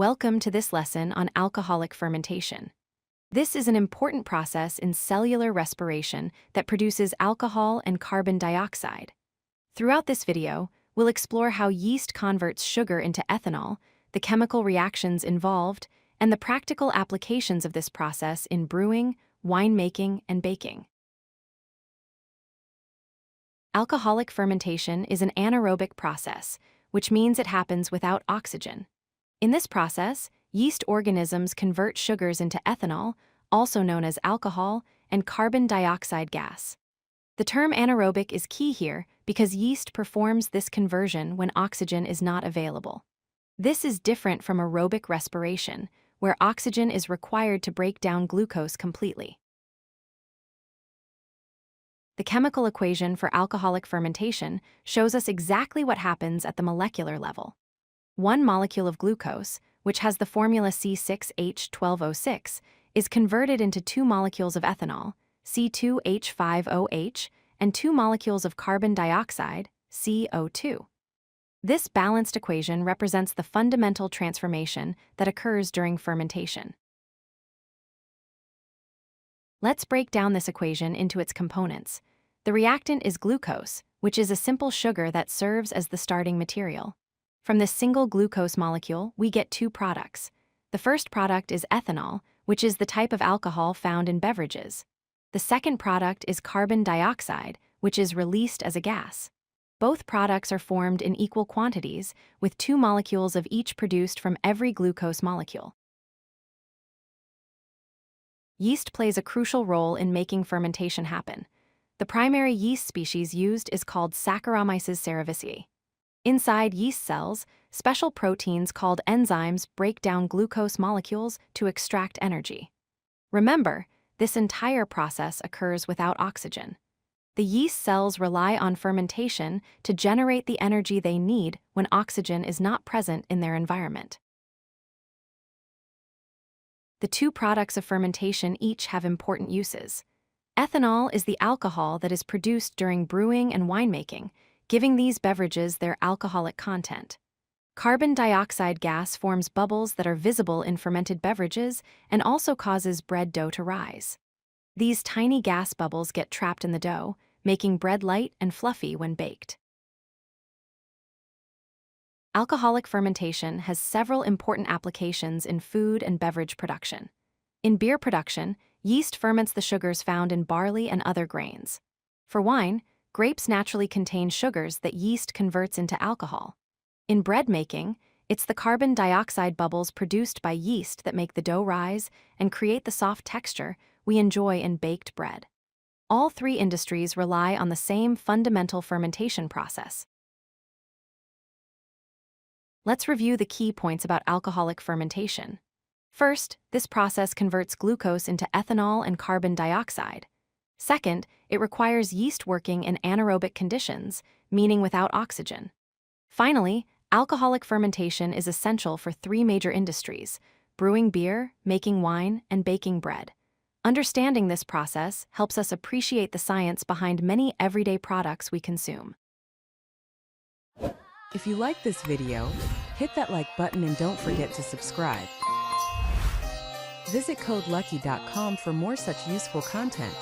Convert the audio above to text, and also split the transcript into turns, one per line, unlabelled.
Welcome to this lesson on alcoholic fermentation. This is an important process in cellular respiration that produces alcohol and carbon dioxide. Throughout this video, we'll explore how yeast converts sugar into ethanol, the chemical reactions involved, and the practical applications of this process in brewing, winemaking, and baking. Alcoholic fermentation is an anaerobic process, which means it happens without oxygen. In this process, yeast organisms convert sugars into ethanol, also known as alcohol, and carbon dioxide gas. The term anaerobic is key here because yeast performs this conversion when oxygen is not available. This is different from aerobic respiration, where oxygen is required to break down glucose completely. The chemical equation for alcoholic fermentation shows us exactly what happens at the molecular level. One molecule of glucose, which has the formula C₆H₁₂O₆, is converted into two molecules of ethanol, C₂H₁₂O₆, and two molecules of carbon dioxide, CO₂. This balanced equation represents the fundamental transformation that occurs during fermentation. Let's break down this equation into its components. The reactant is glucose, which is a simple sugar that serves as the starting material. From this single glucose molecule, we get two products. The first product is ethanol, which is the type of alcohol found in beverages. The second product is carbon dioxide, which is released as a gas. Both products are formed in equal quantities, with two molecules of each produced from every glucose molecule. Yeast plays a crucial role in making fermentation happen. The primary yeast species used is called Saccharomyces cerevisiae. Inside yeast cells, special proteins called enzymes break down glucose molecules to extract energy. Remember, this entire process occurs without oxygen. The yeast cells rely on fermentation to generate the energy they need when oxygen is not present in their environment. The two products of fermentation each have important uses. Ethanol is the alcohol that is produced during brewing and winemaking, giving these beverages their alcoholic content. Carbon dioxide gas forms bubbles that are visible in fermented beverages and also causes bread dough to rise. These tiny gas bubbles get trapped in the dough, making bread light and fluffy when baked. Alcoholic fermentation has several important applications in food and beverage production. In beer production, yeast ferments the sugars found in barley and other grains. For wine, grapes naturally contain sugars that yeast converts into alcohol. In bread making, it's the carbon dioxide bubbles produced by yeast that make the dough rise and create the soft texture we enjoy in baked bread. All three industries rely on the same fundamental fermentation process. Let's review the key points about alcoholic fermentation. First, this process converts glucose into ethanol and carbon dioxide. Second, it requires yeast working in anaerobic conditions, meaning without oxygen. Finally, alcoholic fermentation is essential for three major industries: brewing beer, making wine, and baking bread. Understanding this process helps us appreciate the science behind many everyday products we consume.
If you like this video, hit that like button and don't forget to subscribe. Visit codelucky.com for more such useful content.